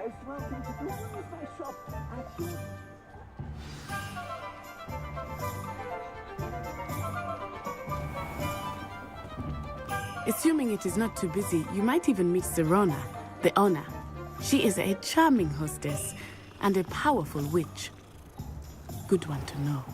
most welcome to use my shop at your... Assuming it is not too busy, you might even meet Serona, the owner. She is a charming hostess and a powerful witch. Good one to know.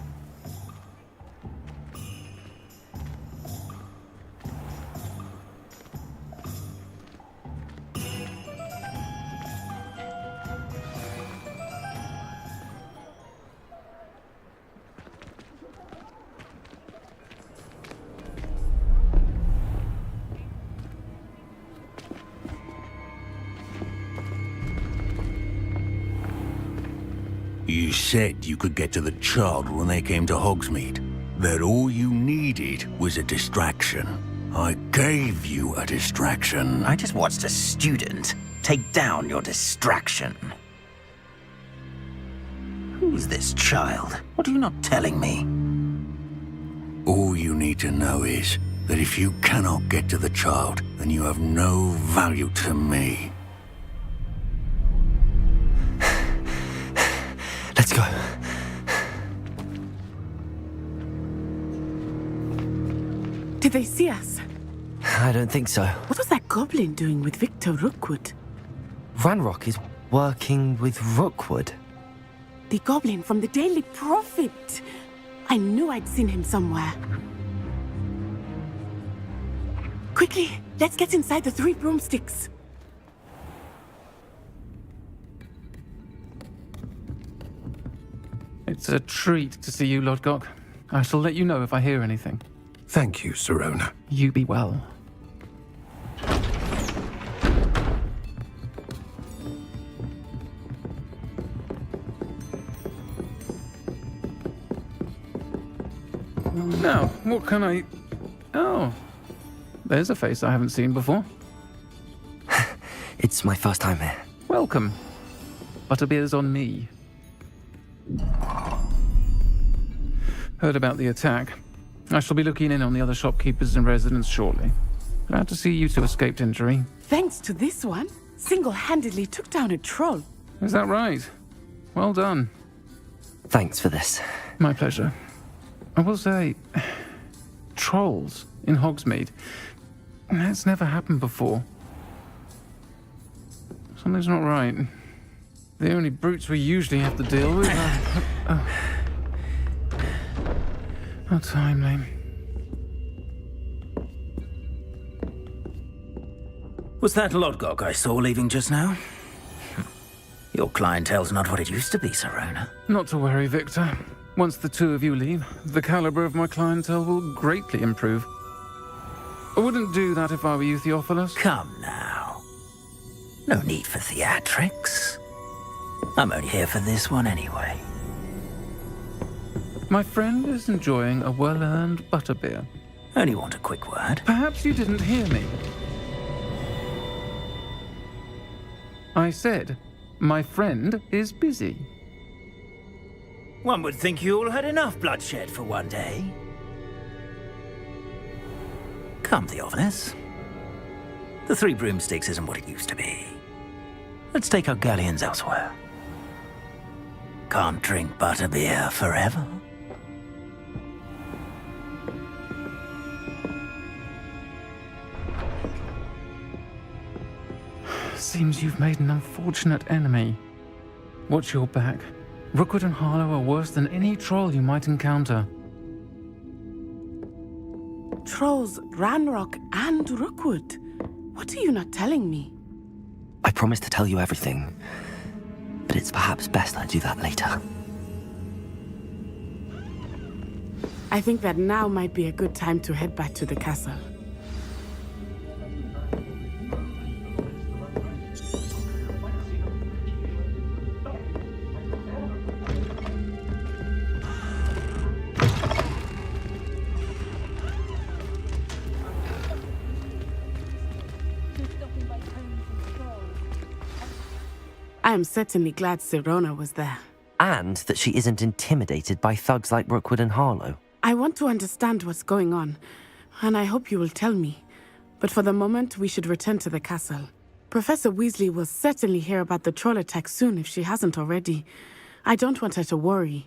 You said you could get to the child when they came to Hogsmeade. That all you needed was a distraction. I gave you a distraction. I just watched a student take down your distraction. Who's this child? What are you not telling me? All you need to know is that if you cannot get to the child, then you have no value to me. Let's go. Did they see us? I don't think so. What was that goblin doing with Victor Rookwood? Ranrock is working with Rookwood. The goblin from the Daily Prophet. I knew I'd seen him somewhere. Quickly, let's get inside the 3 broomsticks. It's a treat to see you, Lodgok. I shall let you know if I hear anything. Thank you, Serona. You be well. Now, what can I... Oh, there's a face I haven't seen before. It's my first time here. Welcome. Butterbeer's on me. Heard about the attack. I shall be looking in on the other shopkeepers and residents shortly. Glad to see you two escaped injury. Thanks to this one, single-handedly took down a troll. Is that right? Well done. Thanks for this. My pleasure. I will say, trolls in Hogsmeade. That's never happened before. Something's not right. The only brutes we usually have to deal with are... How timely. Was that Lodgok I saw leaving just now? Your clientele's not what it used to be, Serona. Not to worry, Victor. Once the two of you leave, the caliber of my clientele will greatly improve. I wouldn't do that if I were you, Theophilus. Come now. No need for theatrics. I'm only here for this one anyway. My friend is enjoying a well-earned butterbeer. Only want a quick word. Perhaps you didn't hear me. I said, my friend is busy. One would think you all had enough bloodshed for one day. Come, Theophilus. The 3 broomsticks isn't what it used to be. Let's take our galleons elsewhere. Can't drink butterbeer forever. Seems you've made an unfortunate enemy. Watch your back. Rookwood and Harlow are worse than any troll you might encounter. Trolls, Ranrock, and Rookwood. What are you not telling me? I promised to tell you everything, but it's perhaps best I do that later. I think that now might be a good time to head back to the castle. I am certainly glad Serona was there. And that she isn't intimidated by thugs like Rookwood and Harlow. I want to understand what's going on, and I hope you will tell me. But for the moment, we should return to the castle. Professor Weasley will certainly hear about the troll attack soon if she hasn't already. I don't want her to worry.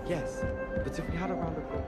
Yes, but if we had a round of golf.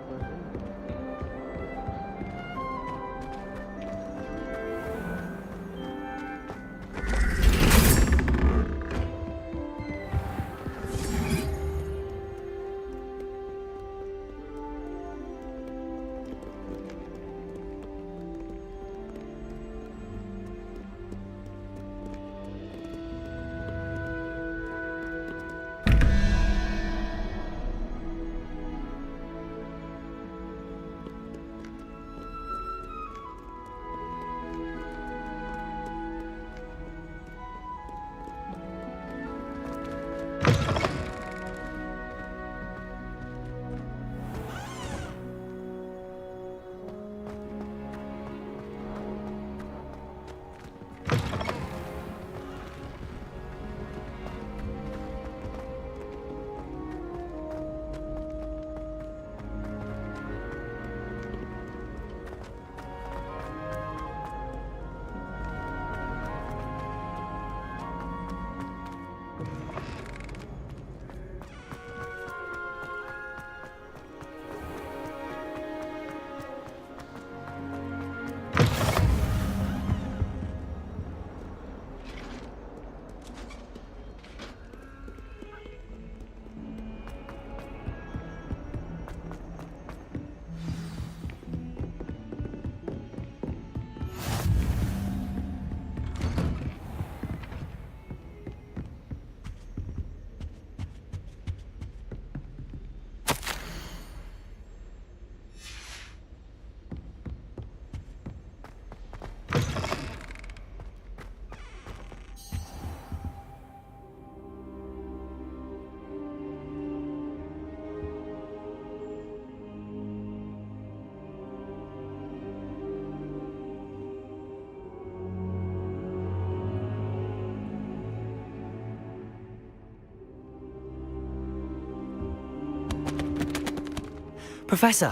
Professor,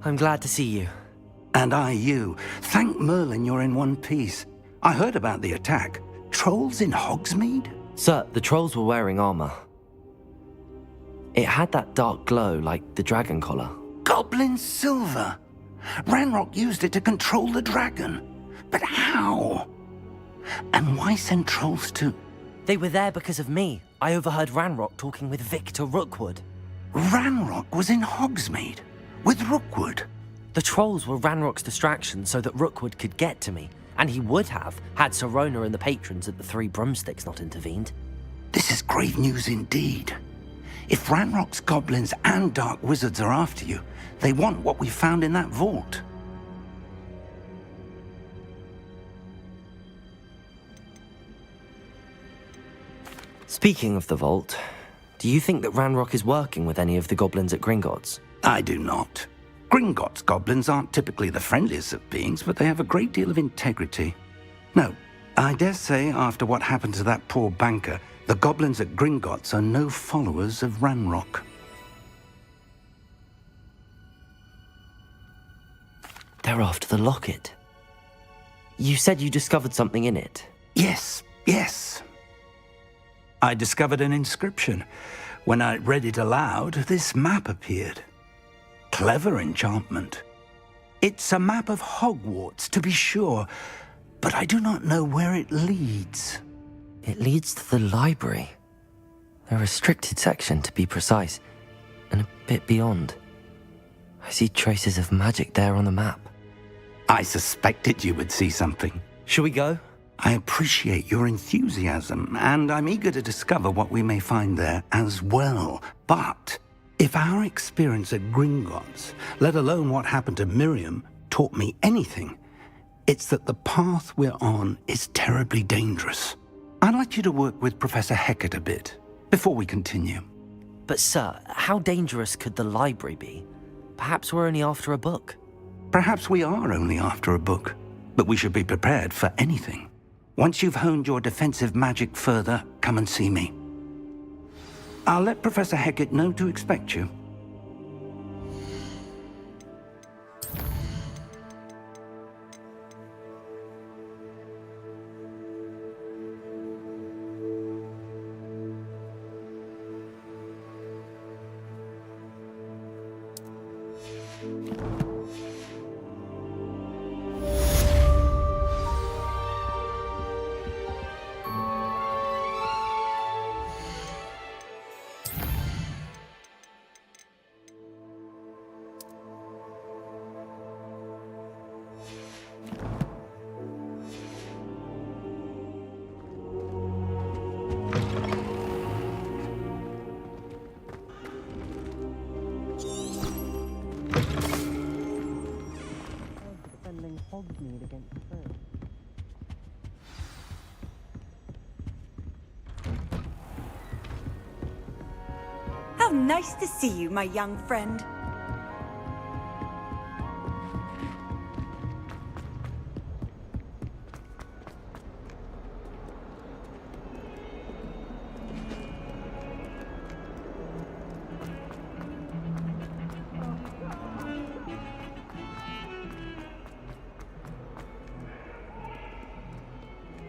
I'm glad to see you. And I you. Thank Merlin you're in one piece. I heard about the attack. Trolls in Hogsmeade? Sir, the trolls were wearing armor. It had that dark glow like the dragon collar. Goblin silver! Ranrock used it to control the dragon. But how? And why send trolls to... They were there because of me. I overheard Ranrock talking with Victor Rookwood. Ranrock was in Hogsmeade? With Rookwood? The trolls were Ranrock's distraction so that Rookwood could get to me. And he would have, had Sirona and the patrons at the Three Broomsticks not intervened. This is grave news indeed. If Ranrock's goblins and dark wizards are after you, they want what we found in that vault. Speaking of the vault, do you think that Ranrock is working with any of the goblins at Gringotts? I do not. Gringotts goblins aren't typically the friendliest of beings, but they have a great deal of integrity. No, I dare say after what happened to that poor banker, the goblins at Gringotts are no followers of Ranrock. They're after the locket. You said you discovered something in it. Yes. I discovered an inscription. When I read it aloud, this map appeared. Clever enchantment. It's a map of Hogwarts, to be sure, but I do not know where it leads. It leads to the library. A restricted section, to be precise, and a bit beyond. I see traces of magic there on the map. I suspected you would see something. Shall we go? I appreciate your enthusiasm, and I'm eager to discover what we may find there as well. But if our experience at Gringotts, let alone what happened to Miriam, taught me anything, it's that the path we're on is terribly dangerous. I'd like you to work with Professor Hecat a bit before we continue. But sir, how dangerous could the library be? Perhaps we're only after a book. Perhaps we are only after a book, but we should be prepared for anything. Once you've honed your defensive magic further, come and see me. I'll let Professor Hecat know to expect you. How nice to see you, my young friend.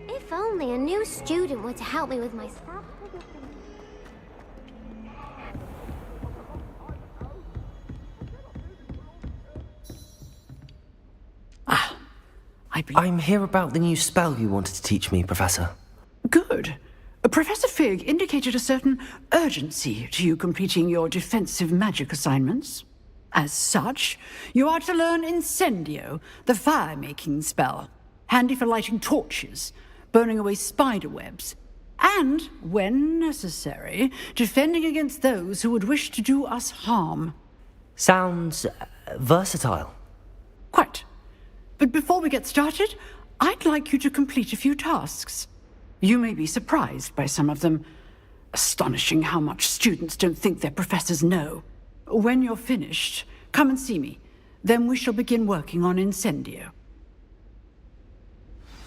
If only a new student were to help me with my stuff. I'm here about the new spell you wanted to teach me, Professor. Good. Professor Fig indicated a certain urgency to you completing your defensive magic assignments. As such, you are to learn Incendio, the fire-making spell, handy for lighting torches, burning away spider webs, and, when necessary, defending against those who would wish to do us harm. Sounds versatile. Quite. But before we get started, I'd like you to complete a few tasks. You may be surprised by some of them. Astonishing how much students don't think their professors know. When you're finished, come and see me. Then we shall begin working on Incendio.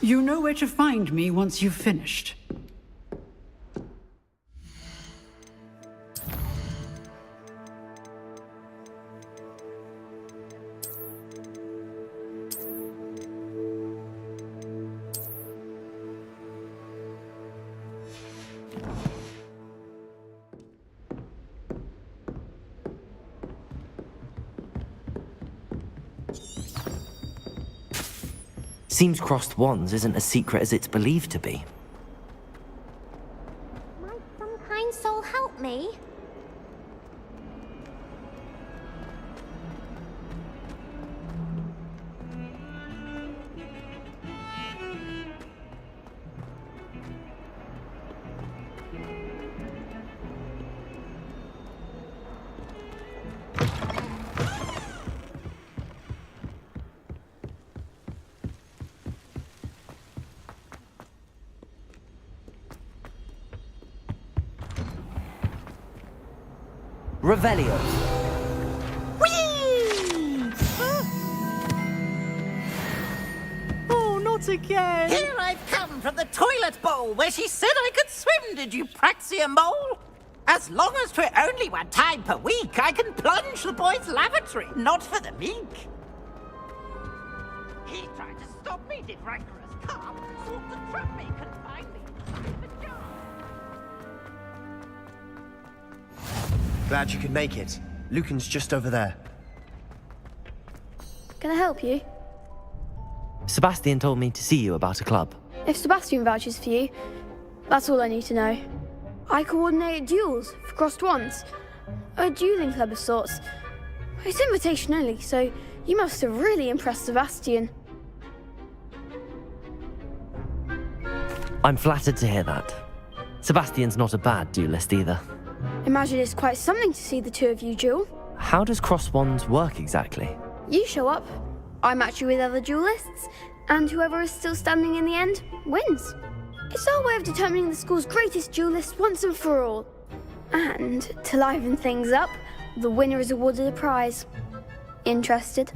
You know where to find me once you've finished. Seems crossed wands isn't as secret as it's believed to be. Might some kind soul help me? Revelio. Whee! yet again. Here I've come from the toilet bowl where she said I could swim, did you praxia mole? As long as 'twere only 1 time per week, I can plunge the boy's lavatory, not for the meek. He tried to stop me, did rancorous carp, sought to trap me, confine me inside the jar. Glad you could make it. Lucan's just over there. Can I help you? Sebastian told me to see you about a club. If Sebastian vouches for you, that's all I need to know. I coordinate duels for crossed wands. A dueling club of sorts. It's invitation only, so you must have really impressed Sebastian. I'm flattered to hear that. Sebastian's not a bad duelist either. Imagine it's quite something to see the two of you duel. How does cross wands work exactly? You show up, I match you with other duelists, and whoever is still standing in the end wins. It's our way of determining the school's greatest duelist once and for all. And to liven things up, the winner is awarded a prize. Interested?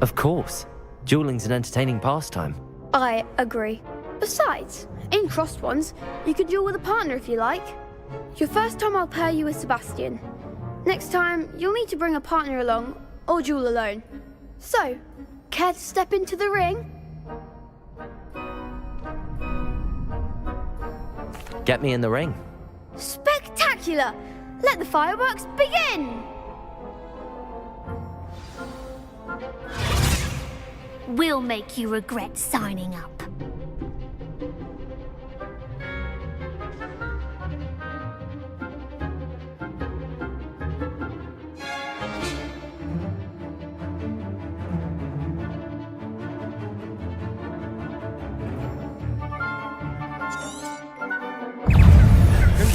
Of course. Dueling's an entertaining pastime. I agree. Besides, in crossed ones, you can duel with a partner if you like. Your first time I'll pair you with Sebastian. Next time, you'll need to bring a partner along, or duel alone. So, care to step into the ring? Get me in the ring. Spectacular! Let the fireworks begin! We'll make you regret signing up.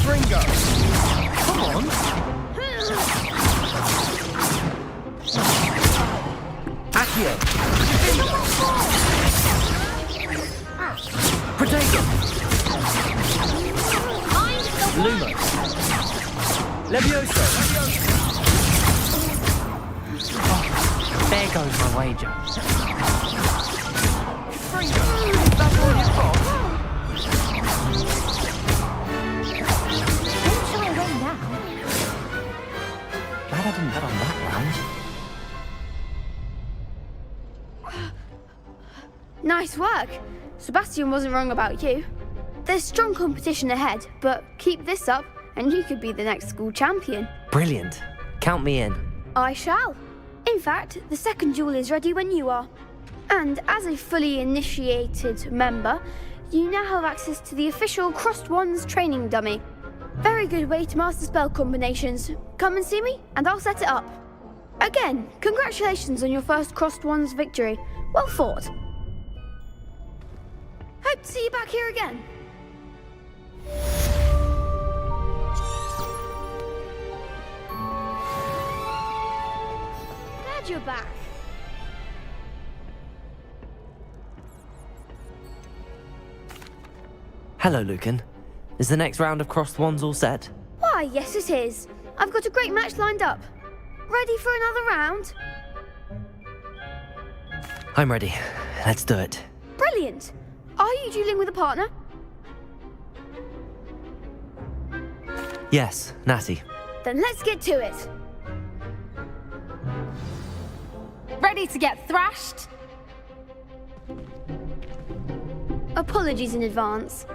Gringo! Come on! Accio! Protagonist! Luma! Levioso! There goes my wager. That's all you've got? Glad I didn't bet on that round. Nice work. Sebastian wasn't wrong about you. There's strong competition ahead, but keep this up and you could be the next school champion. Brilliant. Count me in. I shall. In fact, the second duel is ready when you are. And as a fully initiated member, you now have access to the official Crossed Wands training dummy. Very good way to master spell combinations. Come and see me, and I'll set it up. Again, congratulations on your first Crossed Wands victory. Well fought. Hope to see you back here again. Glad you're back. Hello, Lucan. Is the next round of crossed wands all set? Why, yes it is. I've got a great match lined up. Ready for another round? I'm ready. Let's do it. Brilliant. Are you dueling with a partner? Yes, Natty. Then let's get to it. Ready to get thrashed? Apologies in advance.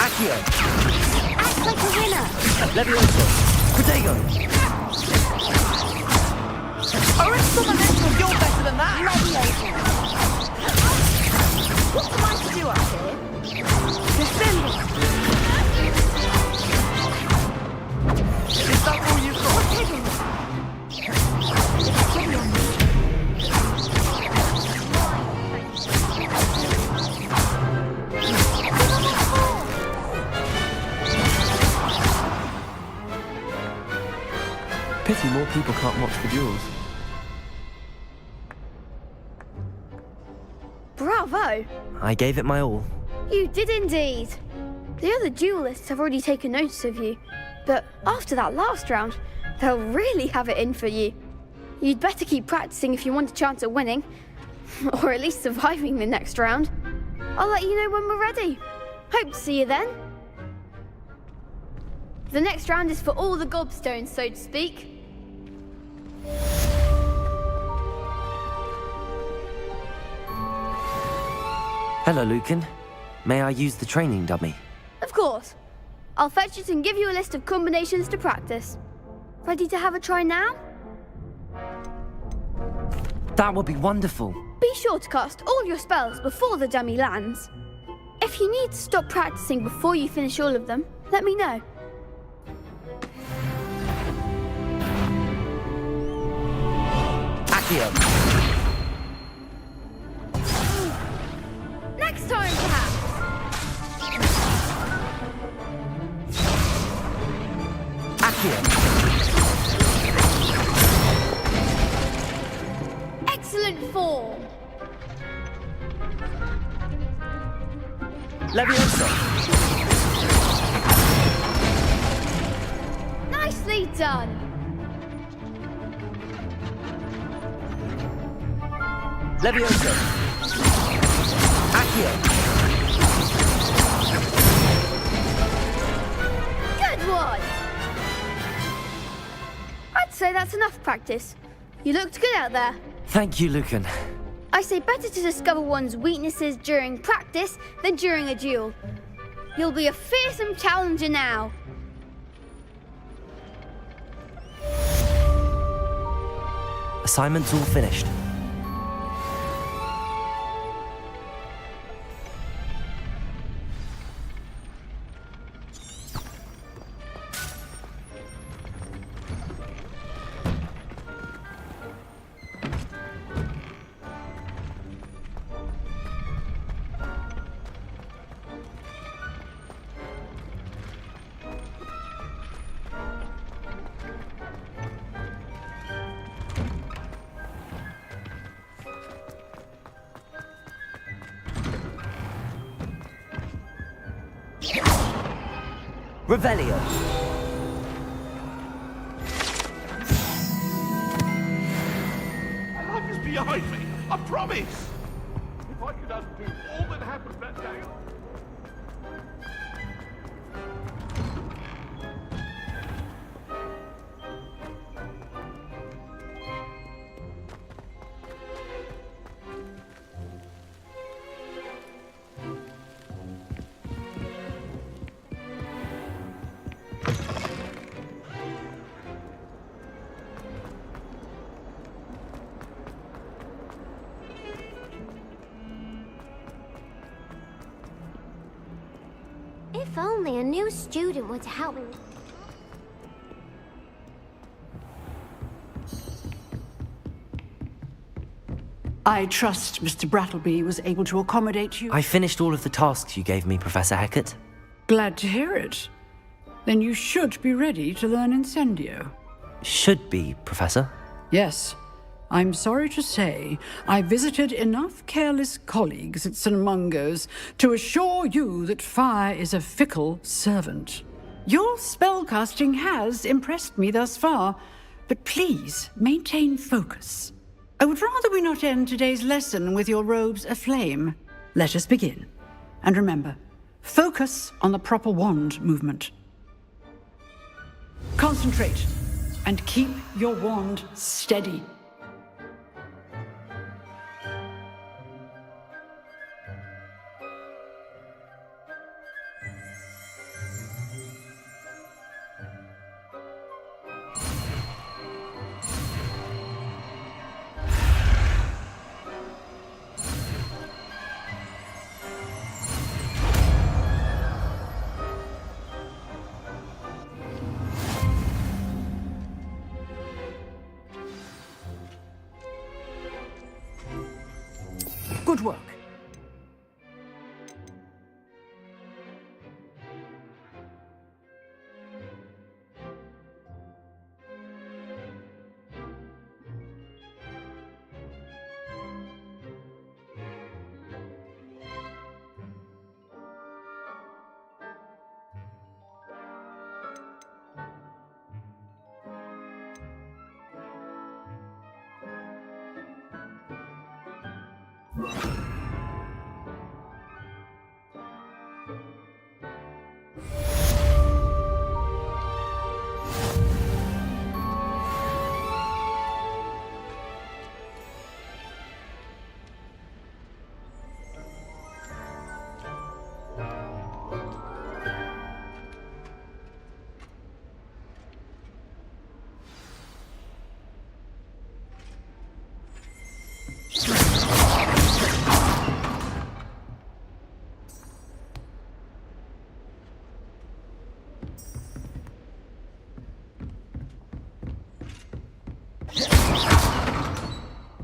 Accio! Act like a winner! Levioso! Protego! You're better than that! What am I to do up here? Defend! Is that all you've got? Pity more people can't watch the duels. Bravo! I gave it my all. You did indeed. The other duelists have already taken notice of you, but after that last round, they'll really have it in for you. You'd better keep practicing if you want a chance at winning, or at least surviving the next round. I'll let you know when we're ready. Hope to see you then. The next round is for all the gobstones, so to speak. Hello, Lucan. May I use the training dummy? Of course. I'll fetch it and give you a list of combinations to practice. Ready to have a try now? That would be wonderful. Be sure to cast all your spells before the dummy lands. If you need to stop practicing before you finish all of them, let me know. Accio. Next time, perhaps. Accio. Excellent form. Leviosa. Nicely done. Leviosa. Accio. Good one. I'd say that's enough practice. You looked good out there. Thank you, Lucan. I say better to discover one's weaknesses during practice than during a duel. You'll be a fearsome challenger now. Assignment's all finished. Revelio. Life is behind me, I promise! If I could undo all that happened that day... If only a new student would help me. I trust Mr. Brattleby was able to accommodate you. I finished all of the tasks you gave me, Professor Hecat. Glad to hear it. Then you should be ready to learn Incendio. Should be, Professor. Yes. I'm sorry to say, I visited enough careless colleagues at St. Mungo's to assure you that fire is a fickle servant. Your spellcasting has impressed me thus far, but please maintain focus. I would rather we not end today's lesson with your robes aflame. Let us begin. And remember, focus on the proper wand movement. Concentrate, and keep your wand steady. Good work.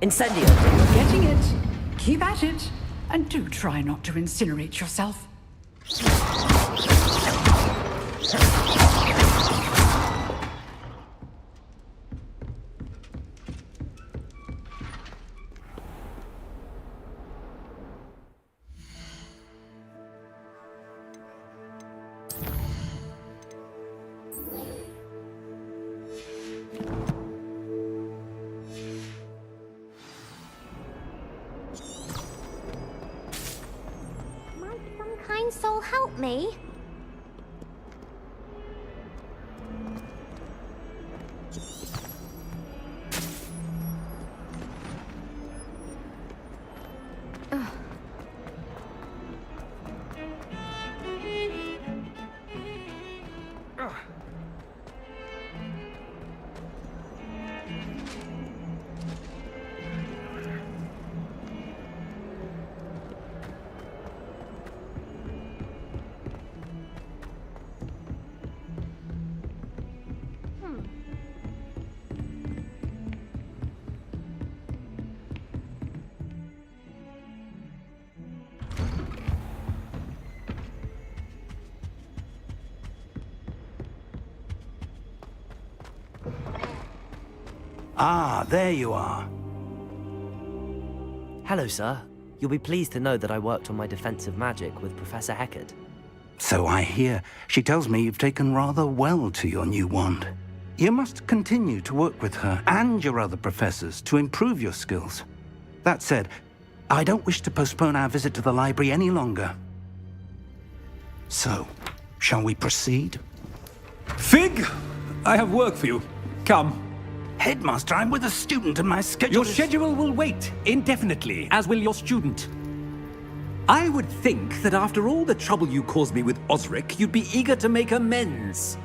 Incendio! Getting it. Keep at it. And do try not to incinerate yourself. Kind soul help me? Ah, there you are. Hello, sir. You'll be pleased to know that I worked on my defensive magic with Professor Heckard. So I hear. She tells me you've taken rather well to your new wand. You must continue to work with her and your other professors to improve your skills. That said, I don't wish to postpone our visit to the library any longer. So, shall we proceed? Fig! I have work for you. Come. Headmaster, I'm with a student and my schedule Your schedule will wait indefinitely, as will your student. I would think that after all the trouble you caused me with Osric, you'd be eager to make amends.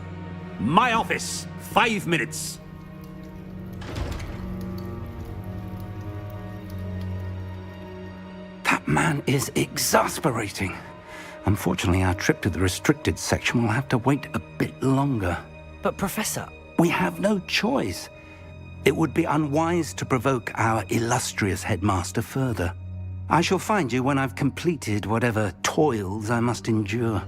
My office, 5 minutes. That man is exasperating. Unfortunately, our trip to the restricted section will have to wait a bit longer. But, Professor... We have no choice. It would be unwise to provoke our illustrious headmaster further. I shall find you when I've completed whatever toils I must endure.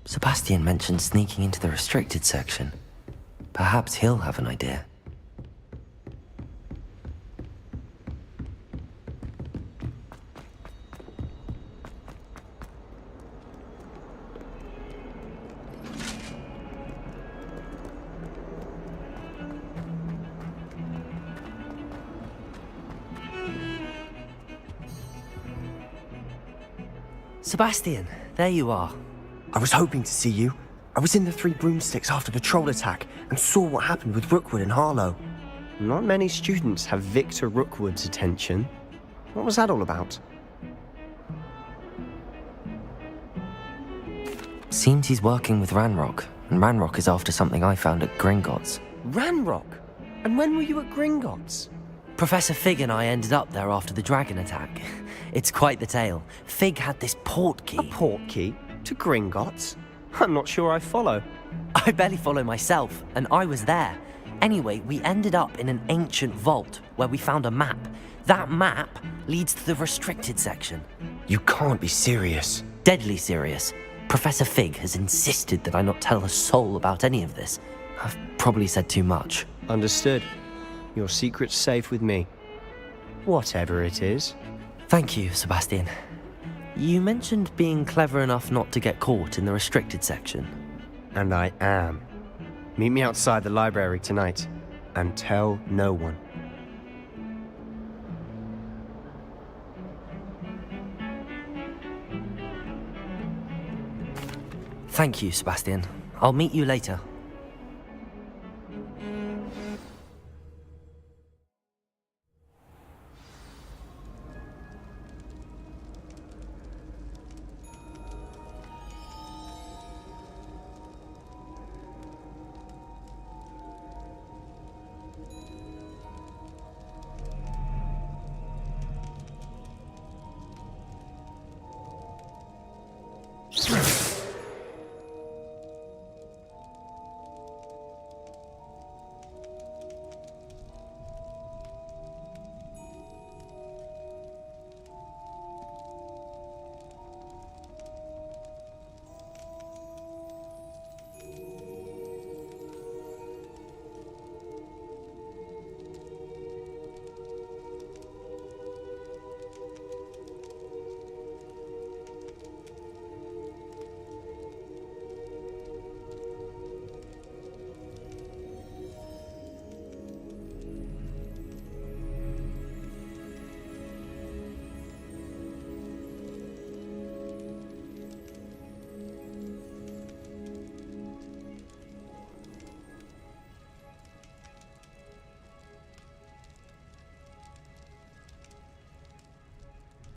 Sebastian mentioned sneaking into the restricted section. Perhaps he'll have an idea. Sebastian, there you are. I was hoping to see you. I was in the Three Broomsticks after the troll attack and saw what happened with Rookwood and Harlow. Not many students have Victor Rookwood's attention. What was that all about? Seems he's working with Ranrock, and Ranrock is after something I found at Gringotts. Ranrock? And when were you at Gringotts? Professor Fig and I ended up there after the dragon attack. It's quite the tale. Fig had this portkey. A portkey? To Gringotts? I'm not sure I follow. I barely follow myself, and I was there. Anyway, we ended up in an ancient vault where we found a map. That map leads to the restricted section. You can't be serious. Deadly serious. Professor Fig has insisted that I not tell a soul about any of this. I've probably said too much. Understood. Your secret's safe with me. Whatever it is. Thank you, Sebastian. You mentioned being clever enough not to get caught in the restricted section. And I am. Meet me outside the library tonight, and tell no one. Thank you, Sebastian. I'll meet you later.